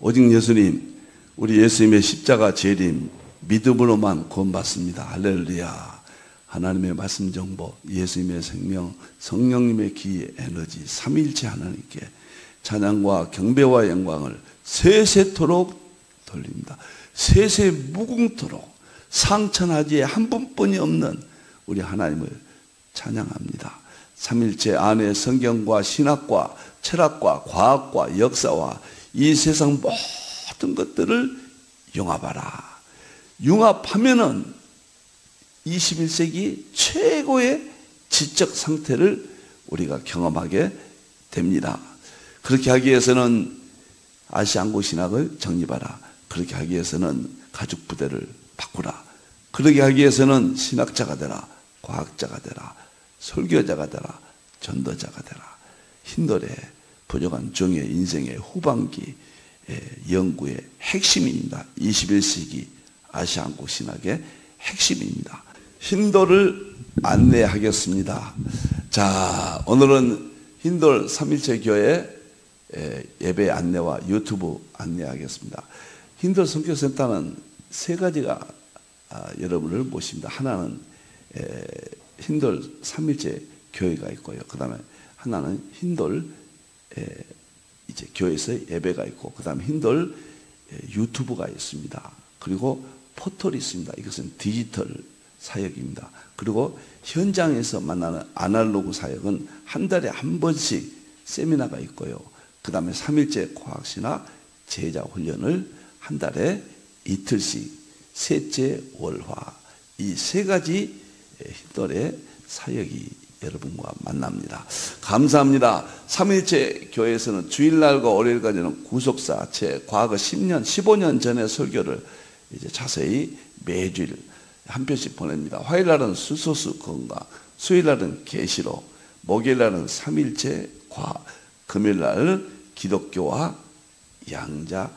오직 예수님, 우리 예수님의 십자가 재림 믿음으로만 구원받습니다. 할렐루야. 하나님의 말씀 정보, 예수님의 생명, 성령님의 기의 에너지, 삼위일체 하나님께 찬양과 경배와 영광을 세세토록 돌립니다. 세세 무궁토록 상천하지에 한 분뿐이 없는 우리 하나님을 찬양합니다. 삼일체 안에 성경과 신학과 철학과 과학과 역사와 이 세상 모든 것들을 융합하라. 융합하면은 21세기 최고의 지적 상태를 우리가 경험하게 됩니다. 그렇게 하기 위해서는 아시안고 신학을 정립하라. 그렇게 하기 위해서는 가죽 부대를 바꾸라. 그렇게 하기 위해서는 신학자가 되라. 과학자가 되라. 설교자가 되라. 전도자가 되라. 힌돌의 부족한 종의 인생의 후반기 연구의 핵심입니다. 21세기 아시안고 신학의 핵심입니다. 힌돌을 안내하겠습니다. 자, 오늘은 힌돌 삼일체 교회 예배 안내와 유튜브 안내하겠습니다. 힌돌 선교센터는 세 가지가 여러분을 모십니다. 하나는 힌돌 삼일체 교회가 있고요. 그 다음에 하나는 힌돌 이제 교회에서 예배가 있고, 그 다음에 힌돌 유튜브가 있습니다. 그리고 포털이 있습니다. 이것은 디지털 사역입니다. 그리고 현장에서 만나는 아날로그 사역은 한 달에 한 번씩 세미나가 있고요. 그 다음에 3일째 과학신학 제자 훈련을 한 달에 이틀씩 셋째 월화 이 세 가지 힌돌의 사역이 여러분과 만납니다. 감사합니다. 3일째 교회에서는 주일날과 월요일까지는 구속사 제 과거 10년, 15년 전의 설교를 이제 자세히 매주일 한 편씩 보냅니다. 화요일날은 수소수 건강, 수요일날은 계시록, 목요일날은 3일째 과학, 금요일날은 기독교와 양자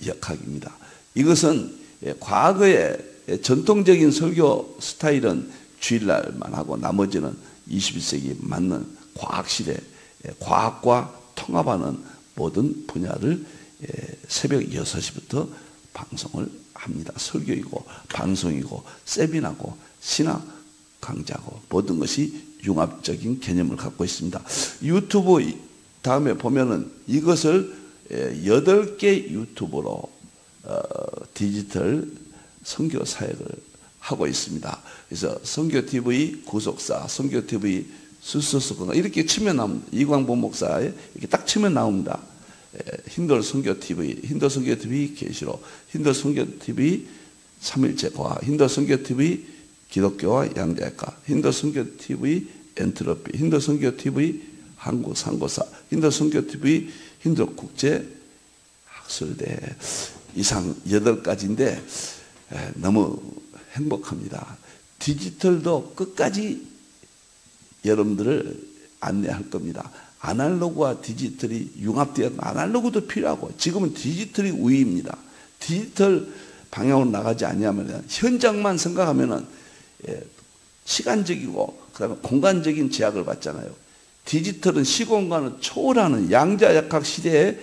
역학입니다. 이것은 과거의 전통적인 설교 스타일은 주일날만 하고 나머지는 21세기 맞는 과학실에 과학과 통합하는 모든 분야를 새벽 6시부터 방송을 합니다. 설교이고 방송이고 세미나고 신학 강좌고 모든 것이 융합적인 개념을 갖고 있습니다. 유튜브 다음에 보면은 이것을 8개 유튜브로 디지털 선교 사역을 하고 있습니다. 그래서 선교TV 구속사, 선교TV 수소수건강 이렇게 치면 나옵니다. 이광보 목사에 이렇게 딱 치면 나옵니다. 힌돌 선교TV, 힌돌 선교TV 계시록, 힌돌 선교TV 삼일째 과학, 힌돌 선교TV 기독교와 양자역학, 힌돌 선교TV 엔트로피, 힌돌 선교TV 한국 상고사, 힌돌 선교TV 힌돌 국제 학술대 이상 8가지인데 너무 행복합니다. 디지털도 끝까지 여러분들을 안내할 겁니다. 아날로그와 디지털이 융합되어서 아날로그도 필요하고 지금은 디지털이 우위입니다. 디지털 방향으로 나가지 않냐면 현장만 생각하면 시간적이고 그다음에 공간적인 제약을 받잖아요. 디지털은 시공간을 초월하는 양자역학 시대에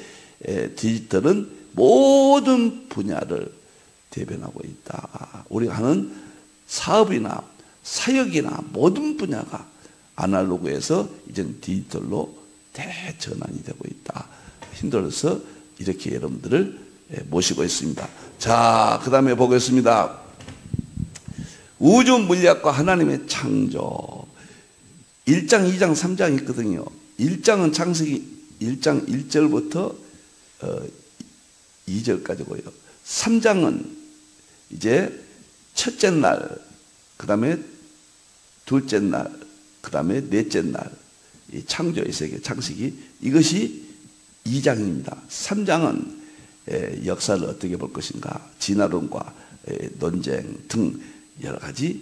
디지털은 모든 분야를 대변하고 있다. 우리가 하는 사업이나 사역이나 모든 분야가 아날로그에서 이제는 디지털로 대전환이 되고 있다. 힌돌에서 이렇게 여러분들을 모시고 있습니다. 자, 그 다음에 보겠습니다. 우주 물리학과 하나님의 창조 1장, 2장, 3장이 있거든요. 1장은 창세기 1장 1절부터 2절까지고요. 3장은 이제 첫째 날, 그 다음에 둘째 날, 그 다음에 넷째 날, 이 창조의 세계, 창세기, 이것이 2장입니다. 3장은 역사를 어떻게 볼 것인가, 진화론과 논쟁 등 여러 가지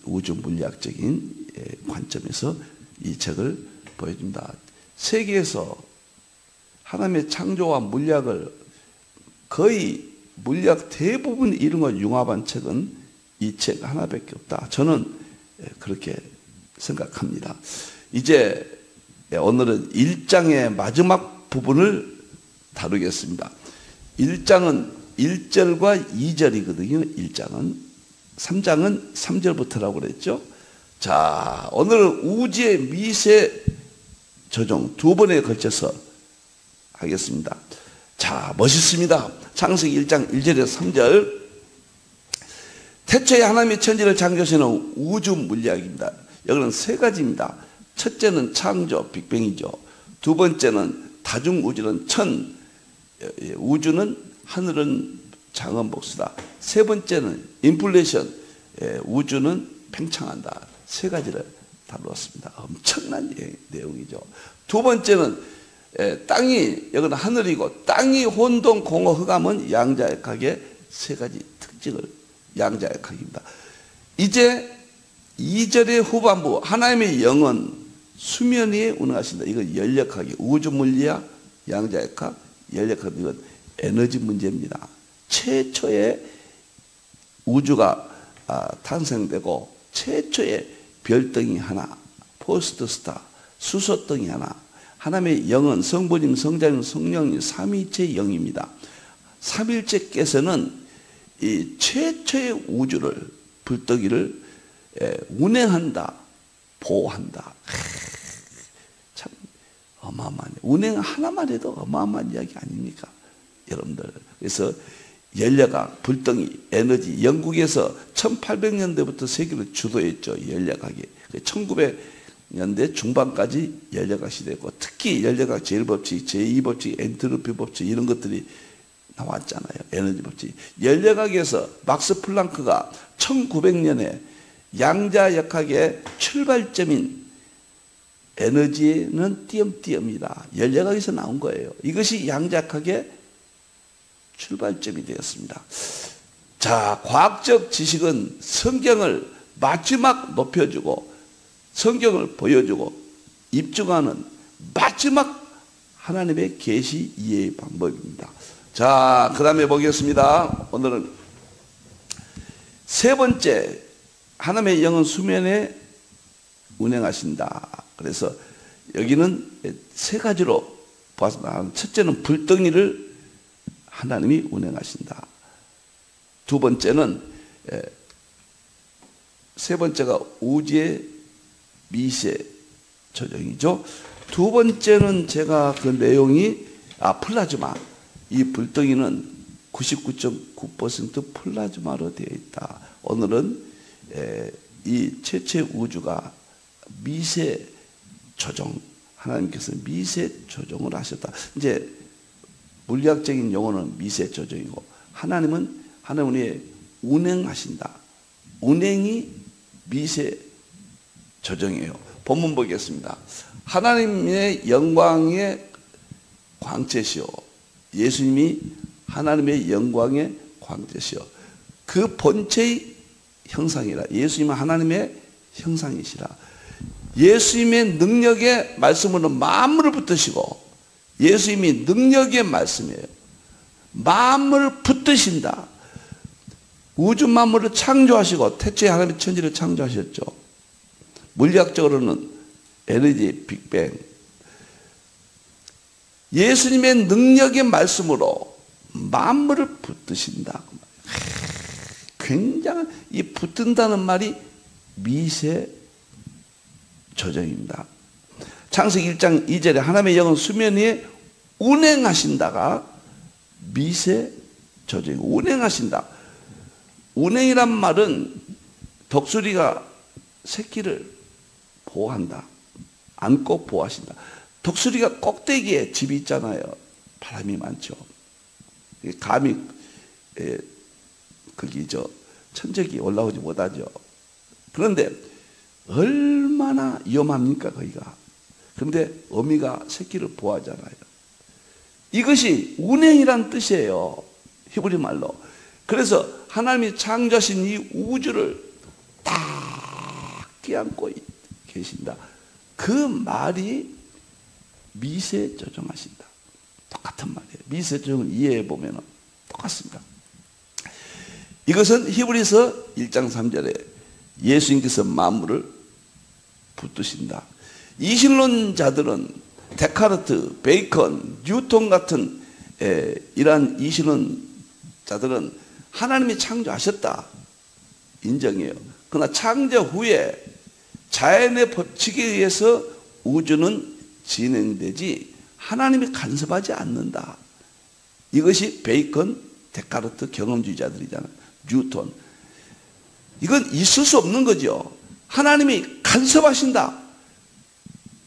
우주 물리학적인 관점에서 이 책을 보여줍니다. 세계에서 하나님의 창조와 물리학을 거의 물리학 대부분 이런 걸 융합한 책은 이 책 하나밖에 없다. 저는 그렇게 생각합니다. 이제 오늘은 1장의 마지막 부분을 다루겠습니다. 1장은 1절과 2절이거든요. 1장은 3장은 3절부터라고 그랬죠. 자, 오늘은 우주의 미세 조정 두 번에 걸쳐서 하겠습니다. 자, 멋있습니다. 창세기 1장 1절에서 3절. 태초에 하나님이 천지를 창조하시는 우주 물리학입니다. 여기는 세 가지입니다. 첫째는 창조, 빅뱅이죠. 두 번째는 다중우주는 우주는 하늘은 장원복수다. 세 번째는 인플레이션, 우주는 팽창한다. 세 가지를 다루었습니다. 엄청난 내용이죠. 두 번째는 땅이, 여기는 하늘이고 땅이 혼돈, 공허, 흑암은 양자역학의 세 가지 특징을 양자역학입니다. 이제 2절의 후반부 하나님의 영은 수면 위에 운행하신다. 이건 연력학이 우주물리학, 양자역학, 연력학, 이건 에너지 문제입니다. 최초의 우주가 탄생되고 최초의 별등이 하나, 포스트스타, 수소등이 하나. 하나님의 영은 성부님, 성자님, 성령님 삼위일체 영입니다. 삼일체께서는 이 최초의 우주를, 불떡이를 운행한다, 보호한다. 참 어마어마한, 운행 하나만 해도 어마어마한 이야기 아닙니까? 여러분들. 그래서 연력학, 불덩이, 에너지, 영국에서 1800년대부터 세계를 주도했죠. 연력학이. 1900년대 중반까지 연력학 시대였고, 특히 연력학 제1법칙, 제2법칙, 엔트로피 법칙 이런 것들이 나왔잖아요. 에너지 법칙. 연력학에서 막스 플랑크가 1900년에 양자역학의 출발점인 에너지는 띄엄띄엄이다. 연력학에서 나온 거예요. 이것이 양자역학의 출발점이 되었습니다. 자, 과학적 지식은 성경을 마지막 높여주고 성경을 보여주고 입증하는 마지막 하나님의 계시 이해의 방법입니다. 자, 그 다음에 보겠습니다. 오늘은 세 번째, 하나님의 영은 수면에 운행하신다. 그래서 여기는 세 가지로 보았습니다. 첫째는 불덩이를 하나님이 운행하신다. 두 번째는, 세 번째가 우주의 미세 조정이죠. 두 번째는 제가 그 내용이 플라즈마. 이 불덩이는 99.9% 플라즈마로 되어 있다. 오늘은 이 최초의 우주가 미세 조정, 하나님께서 미세 조정을 하셨다. 이제 물리학적인 용어는 미세 조정이고, 하나님은 하나님의 운행하신다. 운행이 미세 조정이에요. 본문 보겠습니다. 하나님의 영광의 광채시오. 예수님이 하나님의 영광의 광채시오. 그 본체의 형상이라. 예수님은 하나님의 형상이시라. 예수님의 능력의 말씀으로 만물을 붙드시고, 예수님이 능력의 말씀이에요. 만물을 붙드신다. 우주 만물을 창조하시고, 태초에 하나님의 천지를 창조하셨죠. 물리학적으로는 에너지 빅뱅. 예수님의 능력의 말씀으로 만물을 붙드신다. 굉장한, 이 붙든다는 말이 미세 조정입니다. 창세기 1장 2절에 하나님의 영은 수면 위에 운행하신다가 미세 조정, 운행하신다. 운행이란 말은 독수리가 새끼를 보호한다. 안고 보호하신다. 독수리가 꼭대기에 집이 있잖아요. 바람이 많죠. 감이 거기 천적이 올라오지 못하죠. 그런데 얼마나 위험합니까 거기가. 그런데 어미가 새끼를 보호하잖아요. 이것이 운행이란 뜻이에요. 히브리 말로. 그래서 하나님이 창조하신 이 우주를 딱 껴안고 계신다. 그 말이 미세 조정하신다. 똑같은 말이에요. 미세 조정을 이해해 보면 똑같습니다. 이것은 히브리서 1장 3절에 예수님께서 만물을 붙드신다. 이신론자들은 데카르트, 베이컨, 뉴턴 같은 이러한 이신론자들은 하나님이 창조하셨다 인정해요. 그러나 창조 후에 자연의 법칙에 의해서 우주는 진행되지 하나님이 간섭하지 않는다. 이것이 베이컨, 데카르트 경험주의자들이잖아요. 뉴턴. 이건 있을 수 없는 거죠. 하나님이 간섭하신다.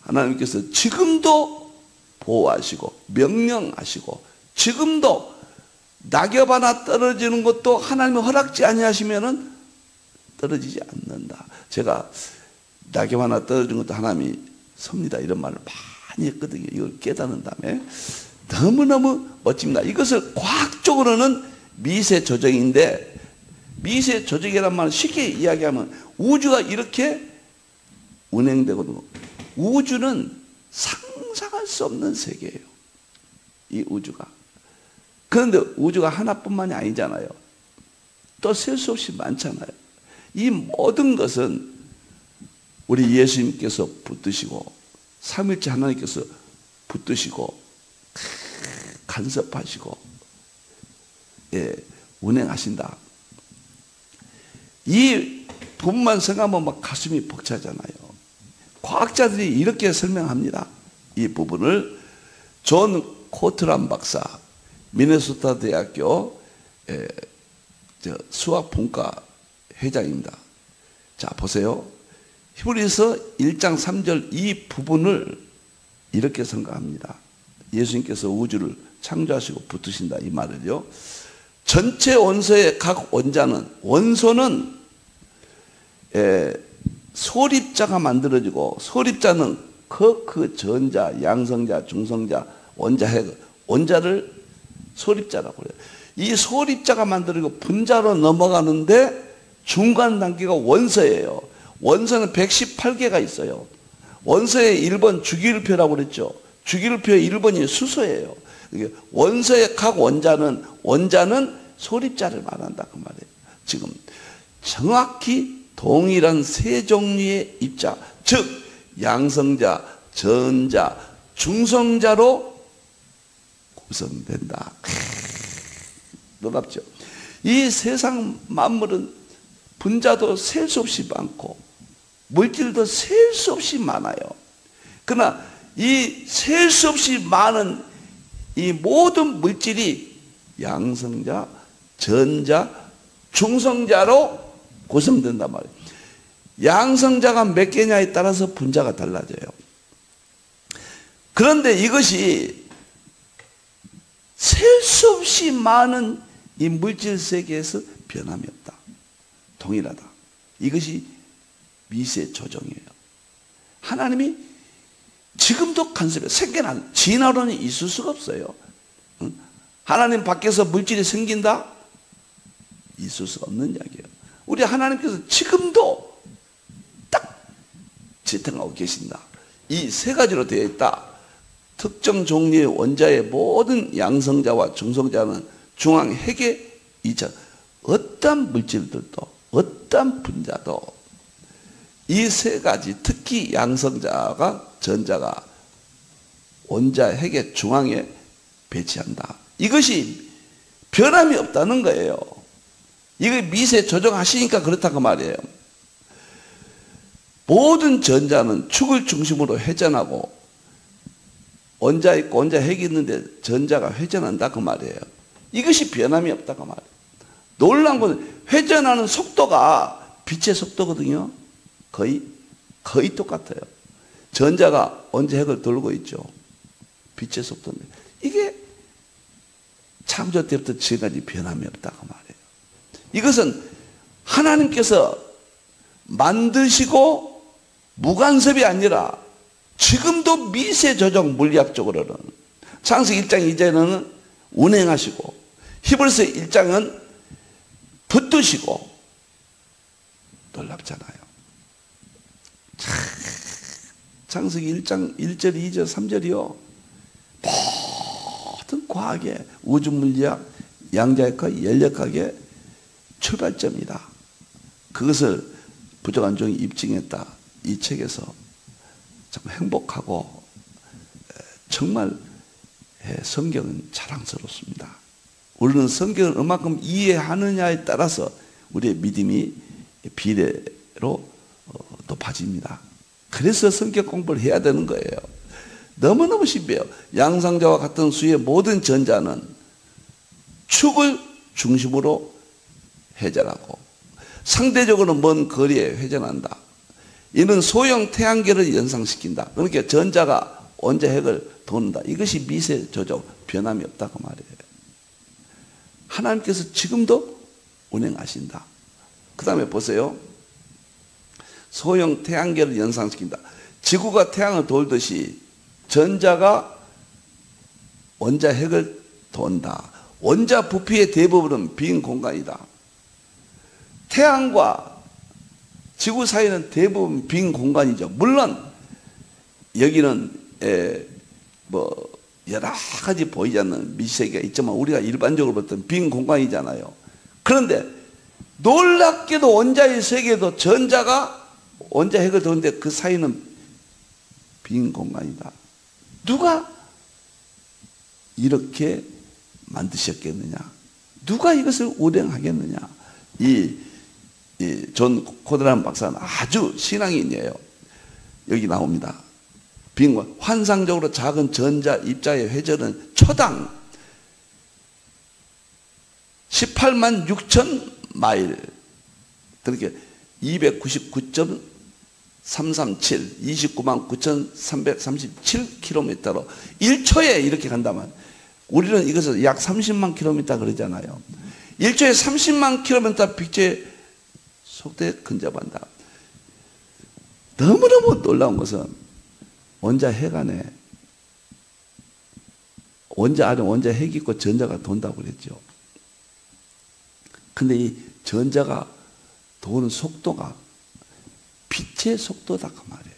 하나님께서 지금도 보호하시고 명령하시고 지금도 낙엽 하나 떨어지는 것도 하나님이 허락지 아니하시면은 떨어지지 않는다. 제가 낙엽 하나 떨어지는 것도 하나님이 섭니다. 이런 말을 많이 했거든요. 이걸 깨닫는 다음에 너무너무 멋집니다. 이것을 과학적으로는 미세 조정인데 미세 조정이란 말은 쉽게 이야기하면 우주가 이렇게 운행되거든요. 우주는 상상할 수 없는 세계예요. 이 우주가. 그런데 우주가 하나뿐만이 아니잖아요. 또 셀 수 없이 많잖아요. 이 모든 것은 우리 예수님께서 붙드시고 삼일째 하나님께서 붙드시고 간섭하시고 운행하신다. 이 부분만 생각하면 막 가슴이 벅차잖아요. 과학자들이 이렇게 설명합니다. 이 부분을 존 코트란 박사, 미네소타 대학교 수학 본과 회장입니다. 자, 보세요. 히브리서 1장 3절 이 부분을 이렇게 생각합니다. 예수님께서 우주를 창조하시고 붙으신다 이 말을요. 전체 원소의 각 원소는 소립자가 만들어지고 소립자는 그 전자, 양성자, 중성자, 원자, 핵, 원자를 소립자라고 그래요. 이 소립자가 만들어지고 분자로 넘어가는데 중간 단계가 원소예요. 원소는 118개가 있어요. 원소의 1번 주기율표라고 그랬죠. 주기율표의 1번이 수소예요. 원소의 각 원자는 소립자를 말한다 그 말이에요. 지금 정확히 동일한 세 종류의 입자, 즉 양성자, 전자, 중성자로 구성된다. 놀랍죠? 이 세상 만물은 분자도 셀 수 없이 많고 물질도 셀 수 없이 많아요. 그러나 이 셀 수 없이 많은 이 모든 물질이 양성자, 전자, 중성자로 구성된단 말이에요. 양성자가 몇 개냐에 따라서 분자가 달라져요. 그런데 이것이 셀 수 없이 많은 이 물질 세계에서 변함이 없다. 동일하다. 이것이 미세 조정이에요. 하나님이 지금도 간섭해요. 생겨난 진화론이 있을 수가 없어요. 하나님 밖에서 물질이 생긴다? 있을 수가 없는 이야기예요. 우리 하나님께서 지금도 딱 지탱하고 계신다. 이 세 가지로 되어 있다. 특정 종류의 원자의 모든 양성자와 중성자는 중앙 핵에 있죠. 어떤 물질들도 어떤 분자도 이 세 가지, 특히 양성자가 전자가 원자 핵의 중앙에 배치한다. 이것이 변함이 없다는 거예요. 이거 미세 조정하시니까 그렇다고 말이에요. 모든 전자는 축을 중심으로 회전하고 원자 있고 원자 핵이 있는데 전자가 회전한다 그 말이에요. 이것이 변함이 없다 그 말이에요. 놀라운 것은 회전하는 속도가 빛의 속도거든요. 거의 똑같아요. 전자가 원자 핵을 돌고 있죠. 빛의 속도인데 이게 창조 때부터 지금까지 변함이 없다 그 말이에요. 이것은 하나님께서 만드시고 무간섭이 아니라 지금도 미세 조정 물리학적으로는 창세기 1장 2절에는 운행하시고 히브리서 1장은 붙드시고 놀랍잖아요. 창세기 1장 1절 2절 3절이요 모든 과학의 우주 물리학 양자역학 연력학의 출발점이다. 그것을 부족한 종이 입증했다. 이 책에서 참 행복하고 정말 성경은 자랑스럽습니다. 우리는 성경을 얼마큼 이해하느냐에 따라서 우리의 믿음이 비례로 높아집니다. 그래서 성경 공부를 해야 되는 거예요. 너무너무 쉽해요. 양상자와 같은 수의 모든 전자는 축을 중심으로 회전하고 상대적으로 먼 거리에 회전한다. 이는 소형 태양계를 연상시킨다. 그러니까 전자가 원자핵을 돕는다. 이것이 미세 조정, 변함이 없다고 말이에요. 하나님께서 지금도 운행하신다. 그 다음에 보세요. 소형 태양계를 연상시킨다. 지구가 태양을 돌듯이 전자가 원자핵을 돈다. 원자 부피의 대부분은 빈 공간이다. 태양과 지구 사이는 대부분 빈 공간이죠. 물론 여기는 여러 가지 보이지 않는 미세계가 있지만 우리가 일반적으로 봤던 빈 공간이잖아요. 그런데 놀랍게도 원자의 세계도 전자가 원자핵을 도는데 그 사이는 빈 공간이다. 누가 이렇게 만드셨겠느냐? 누가 이것을 운행하겠느냐? 존 코드란 박사는 아주 신앙인이에요. 여기 나옵니다. 빈 환상적으로 작은 전자 입자의 회전은 초당 18만 6천 마일, 그렇게 299.337, 29만 9,337km로 1초에 이렇게 간다면 우리는 이것을 약 30만 km 그러잖아요. 1초에 30만 km 빛의 속도에 근접한다. 너무너무 놀라운 것은 원자핵 안에 원자 안에 원자핵이 있고 전자가 돈다고 그랬죠. 근데 이 전자가 도는 속도가 빛의 속도다 그 말이에요.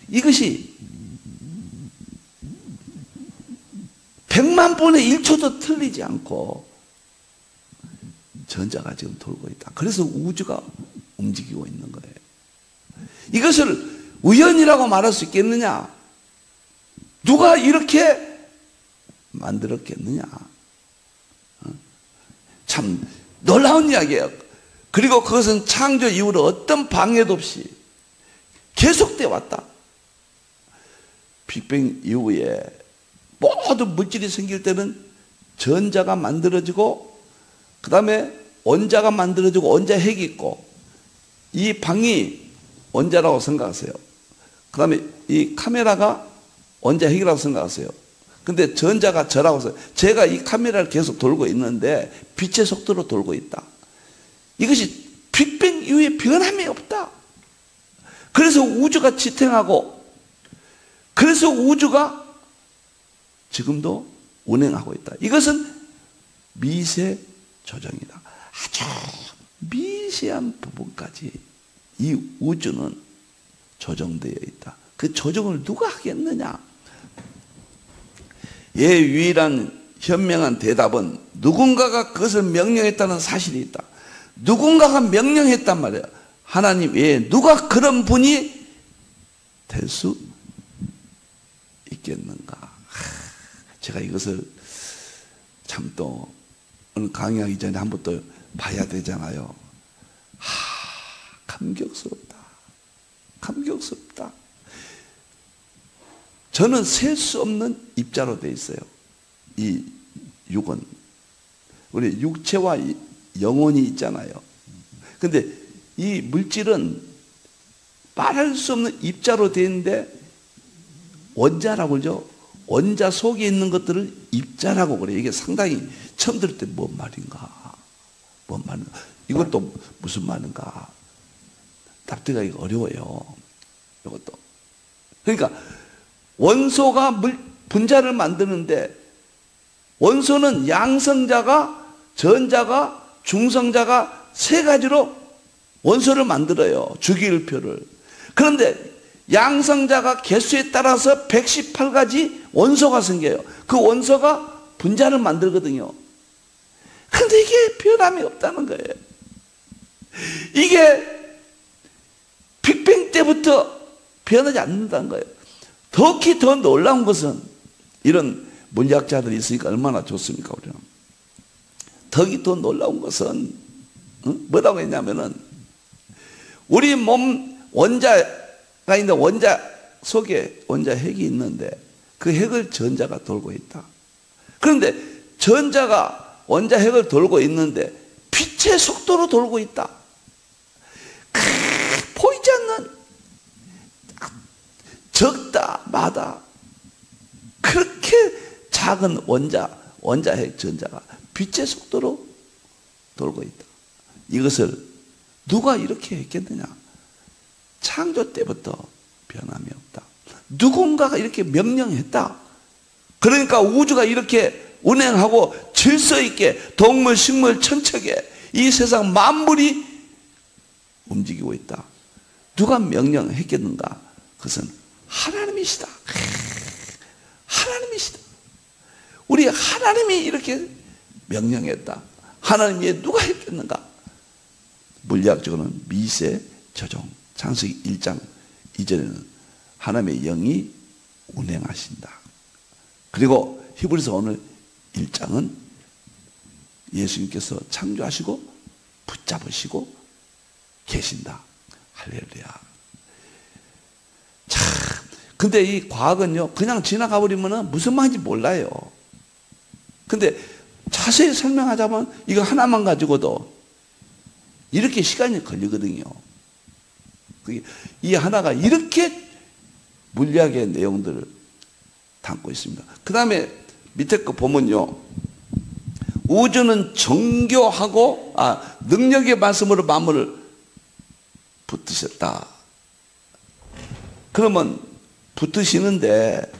이것이 100만 분의 1초도 틀리지 않고 전자가 지금 돌고 있다. 그래서 우주가 움직이고 있는 거예요. 이것을 우연이라고 말할 수 있겠느냐? 누가 이렇게 만들었겠느냐? 참 놀라운 이야기예요. 그리고 그것은 창조 이후로 어떤 방해도 없이 계속돼 왔다. 빅뱅 이후에 모든 물질이 생길 때는 전자가 만들어지고 그 다음에 원자가 만들어지고 원자핵이 있고 이 방이 원자라고 생각하세요. 그 다음에 이 카메라가 원자핵이라고 생각하세요. 근데 전자가 저라고 해서 제가 이 카메라를 계속 돌고 있는데 빛의 속도로 돌고 있다. 이것이 빅뱅 이후에 변함이 없다. 그래서 우주가 지탱하고 그래서 우주가 지금도 운행하고 있다. 이것은 미세 조정이다. 아주 미세한 부분까지 이 우주는 조정되어 있다. 그 조정을 누가 하겠느냐? 유일한 현명한 대답은 누군가가 그것을 명령했다는 사실이 있다. 누군가가 명령했단 말이야. 하나님 외에 누가 그런 분이 될 수 있겠는가? 제가 이것을 참 또 오늘 강의하기 전에 한번 또 봐야 되잖아요. 감격스럽다. 감격스럽다. 저는 셀 수 없는 입자로 되어 있어요. 이 육은. 우리 육체와 영혼이 있잖아요. 근데 이 물질은 말할 수 없는 입자로 되어 있는데 원자라고 그러죠. 원자 속에 있는 것들을 입자라고 그래요. 이게 상당히 처음 들을 때 뭔 말인가? 뭔 말인가? 이것도 무슨 말인가? 납득하기 어려워요. 이것도. 그러니까 원소가 분자를 만드는데 원소는 양성자가 전자가 중성자가 세 가지로 원소를 만들어요. 주기율표를. 그런데 양성자가 개수에 따라서 118가지 원소가 생겨요. 그 원소가 분자를 만들거든요. 그런데 이게 변함이 없다는 거예요. 이게 빅뱅 때부터 변하지 않는다는 거예요. 특히 더 놀라운 것은 이런 물리학자들이 있으니까 얼마나 좋습니까, 우리는. 특히 더 놀라운 것은 뭐라고 했냐면은 우리 몸 원자가 있는데 원자 속에 원자 핵이 있는데 그 핵을 전자가 돌고 있다. 그런데 전자가 원자 핵을 돌고 있는데 빛의 속도로 돌고 있다. 보이지 않는 적다 마다 그렇게 작은 원자핵 전자가 빛의 속도로 돌고 있다. 이것을 누가 이렇게 했겠느냐? 창조 때부터 변함이 없다. 누군가가 이렇게 명령했다. 그러니까 우주가 이렇게 운행하고 질서 있게 동물, 식물, 천척에 이 세상 만물이 움직이고 있다. 누가 명령했겠는가? 그것은 하나님이시다. 하나님이시다. 우리 하나님이 이렇게 명령했다. 하나님 위에 누가 했겠는가? 물리학적으로는 미세 조종. 창세기 1장 이전에는 하나님의 영이 운행하신다. 그리고 히브리서 오늘 1장은 예수님께서 창조하시고 붙잡으시고 계신다. 할렐루야. 참, 근데 이 과학은요, 그냥 지나가 버리면 무슨 말인지 몰라요. 근데 자세히 설명하자면 이거 하나만 가지고도 이렇게 시간이 걸리거든요. 이 하나가 이렇게 물리학의 내용들을 담고 있습니다. 그 다음에 밑에 거 보면요, 우주는 정교하고 능력의 말씀으로 만물을 붙드셨다. 그러면 붙으시는데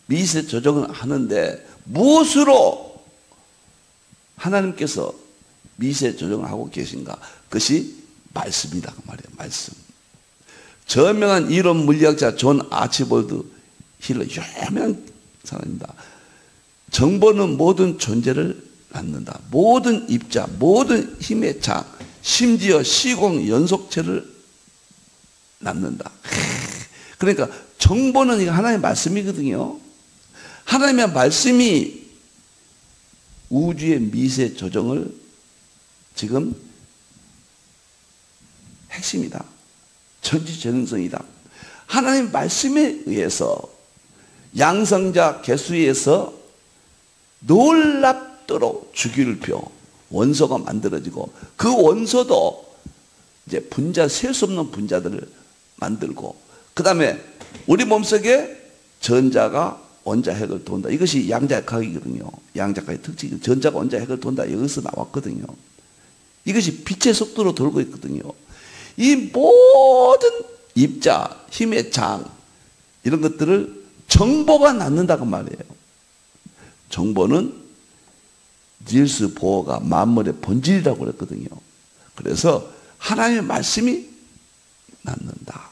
미세 조정을 하는데 무엇으로 하나님께서 미세 조정을 하고 계신가? 그것이 말씀이다 그 말이에요. 말씀. 저명한 이론 물리학자 존 아치볼드 힐러, 유명한 사람입니다. 정보는 모든 존재를 낳는다. 모든 입자, 모든 힘의 장, 심지어 시공 연속체를 낳는다. 그러니까 정보는 하나님의 말씀이거든요. 하나님의 말씀이 우주의 미세 조정을 지금 핵심이다. 전지전능성이다. 하나님의 말씀에 의해서 양성자 개수에서 놀랍도록 주기율표 원소가 만들어지고 그 원소도 이제 분자, 셀 수 없는 분자들을 만들고 그 다음에 우리 몸속에 전자가 원자핵을 돈다. 이것이 양자핵학이거든요. 양자핵의 특징이 전자가 원자핵을 돈다. 여기서 나왔거든요. 이것이 빛의 속도로 돌고 있거든요. 이 모든 입자, 힘의 장 이런 것들을 정보가 낳는다고 말이에요. 정보는 닐스 보어가 만물의 본질이라고 그랬거든요. 그래서 하나님의 말씀이 낳는다.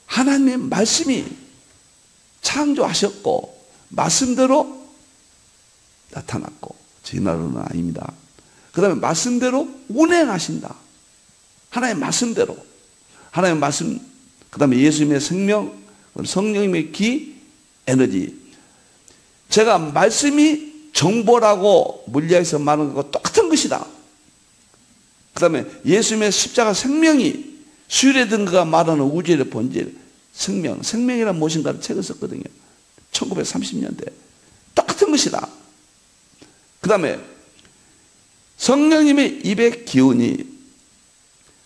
하나님의 말씀이 창조하셨고 말씀대로 나타났고 진화론은 아닙니다. 그 다음에 말씀대로 운행하신다. 하나님의 말씀대로. 하나님의 말씀, 그 다음에 예수님의 생명, 성령님의 기, 에너지. 제가 말씀이 정보라고 물리학에서 말하는 것과 똑같은 것이다. 그 다음에 예수님의 십자가 생명이 수일의 등거가 말하는 우주의 본질, 생명, 생명이란 무엇인가를 책을 썼거든요. 1930년대. 똑같은 것이다. 그 다음에 성령님의 입의 기운이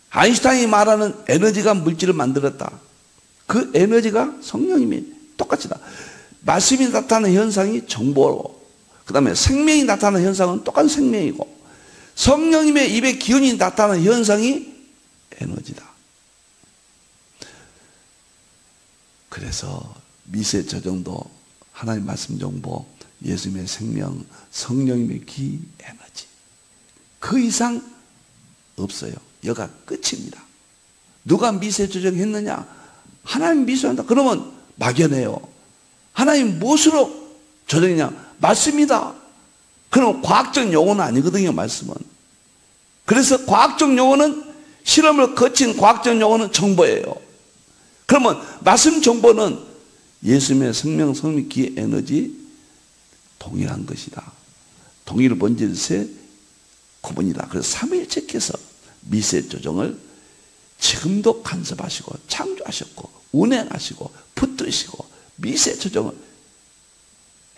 아인슈타인이 말하는 에너지가 물질을 만들었다. 그 에너지가 성령님이 똑같이다. 말씀이 나타나는 현상이 정보로, 그 다음에 생명이 나타나는 현상은 똑같은 생명이고 성령님의 입의 기운이 나타나는 현상이 에너지다. 그래서 미세 조정도 하나님 말씀 정보, 예수님의 생명, 성령님의 기, 에너지. 그 이상 없어요. 여가 끝입니다. 누가 미세 조정했느냐? 하나님 미세한다. 그러면 막연해요. 하나님 무엇으로 조정이냐? 말씀이다. 그럼 과학적 용어는 아니거든요. 말씀은. 그래서 과학적 용어는 실험을 거친 과학적 용어는 정보예요. 그러면 말씀 정보는 예수님의 생명, 성령, 기, 에너지 동일한 것이다. 동일 본질세 구분이다. 그래서 삼위일체께서 미세 조정을 지금도 간섭하시고 창조하셨고 운행하시고 붙드시고 미세 조정을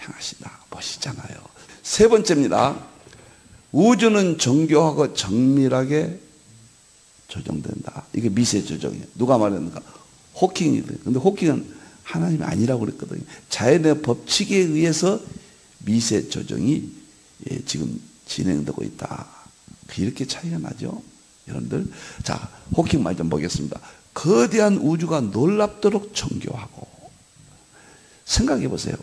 행하신다. 멋있잖아요. 세 번째입니다. 우주는 정교하고 정밀하게 조정된다. 이게 미세 조정이에요. 누가 말했는가? 호킹이거든요. 근데 호킹은 하나님이 아니라고 그랬거든요. 자연의 법칙에 의해서 미세 조정이 지금 진행되고 있다. 이렇게 차이가 나죠. 여러분들. 자, 호킹 말 좀 보겠습니다. 거대한 우주가 놀랍도록 정교하고, 생각해 보세요.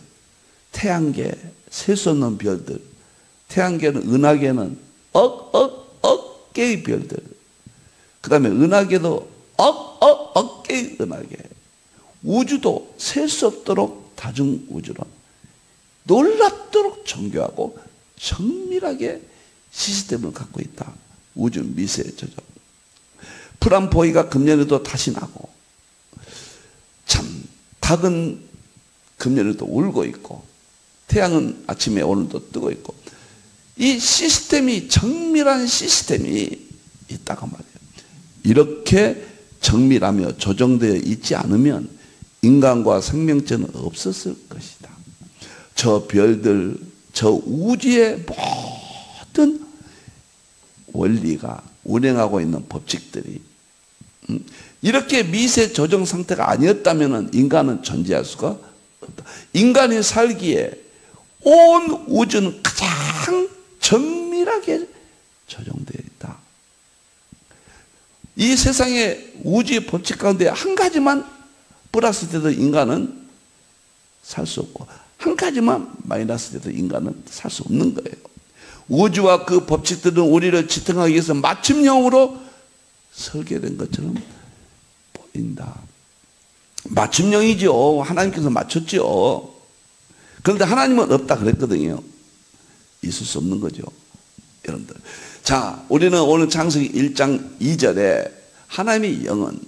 태양계, 셀 수 없는 별들, 태양계는 은하계는 억 개의 별들, 그 다음에 은하계도 억 개의 은하계, 우주도 셀 수 없도록 다중우주론, 놀랍도록 정교하고 정밀하게 시스템을 갖고 있다. 우주 미세 조정. 프람보이가 금년에도 다시 나고, 참 닭은 금년에도 울고 있고, 태양은 아침에 오늘도 뜨고 있고, 이 시스템이, 정밀한 시스템이 있다고 말이에요. 이렇게 정밀하며 조정되어 있지 않으면 인간과 생명체는 없었을 것이다. 저 별들, 저 우주의 모든 원리가 운행하고 있는 법칙들이 이렇게 미세 조정 상태가 아니었다면 인간은 존재할 수가 없다. 인간이 살기에 온 우주는 가장 정밀하게 조정되어 있다. 이 세상의 우주의 법칙 가운데 한 가지만 플러스 돼도 인간은 살 수 없고, 한 가지만 마이너스 돼도 인간은 살 수 없는 거예요. 우주와 그 법칙들은 우리를 지탱하기 위해서 맞춤형으로 설계된 것처럼 보인다. 맞춤형이죠. 하나님께서 맞췄죠. 그런데 하나님은 없다 그랬거든요. 있을 수 없는 거죠. 여러분들. 자, 우리는 오늘 창세기 1장 2절에 하나님의 영은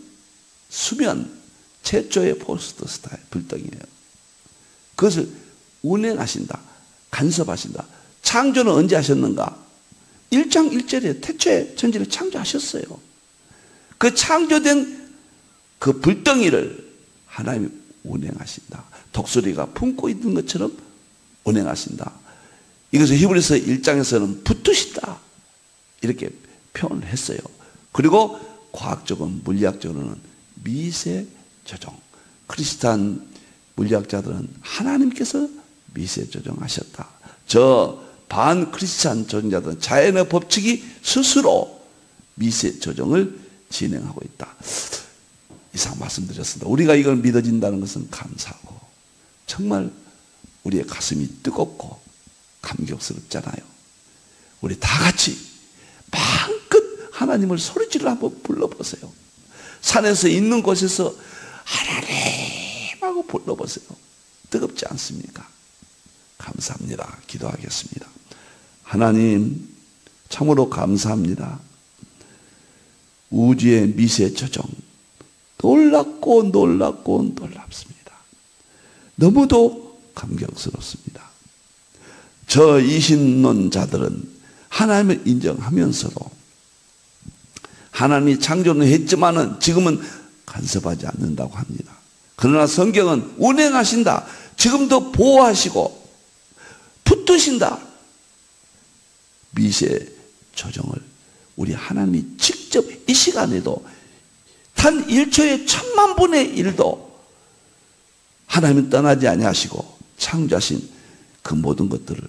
수면 최초의 포스트 스타일, 불덩이에요. 그것을 운행하신다. 간섭하신다. 창조는 언제 하셨는가? 1장 1절에 태초에 천지를 창조하셨어요. 그 창조된 그 불덩이를 하나님이 운행하신다. 독수리가 품고 있는 것처럼 운행하신다. 이것을 히브리서 1장에서는 붙으시다 이렇게 표현을 했어요. 그리고 과학적으로는, 물리학적으로는 미세 조정. 크리스찬 물리학자들은 하나님께서 미세 조정하셨다. 저 반크리스찬 조정자들은 자연의 법칙이 스스로 미세 조정을 진행하고 있다. 이상 말씀드렸습니다. 우리가 이걸 믿어진다는 것은 감사하고 정말 우리의 가슴이 뜨겁고 감격스럽잖아요. 우리 다 같이 마음껏 하나님을 소리질러 한번 불러보세요. 산에서 있는 곳에서 하나님 하고 불러보세요. 뜨겁지 않습니까? 감사합니다. 기도하겠습니다. 하나님, 참으로 감사합니다. 우주의 미세 조정, 놀랍고 놀랍고 놀랍습니다. 너무도 감격스럽습니다. 저 이신론자들은 하나님을 인정하면서도 하나님이 창조는 했지만은 지금은 간섭하지 않는다고 합니다. 그러나 성경은 운행하신다. 지금도 보호하시고 붙드신다. 미세 조정을 우리 하나님이 직접 이 시간에도 단 1초의 1000만 분의 1도 하나님은 떠나지 아니하시고 창조하신 그 모든 것들을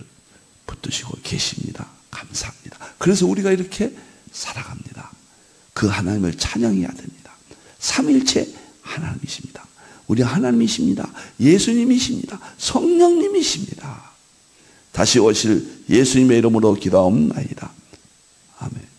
붙드시고 계십니다. 감사합니다. 그래서 우리가 이렇게 살아갑니다. 그 하나님을 찬양해야 됩니다. 삼위일체 하나님이십니다. 우리 하나님이십니다. 예수님이십니다. 성령님이십니다. 다시 오실 예수님의 이름으로 기도하옵나이다. 아멘.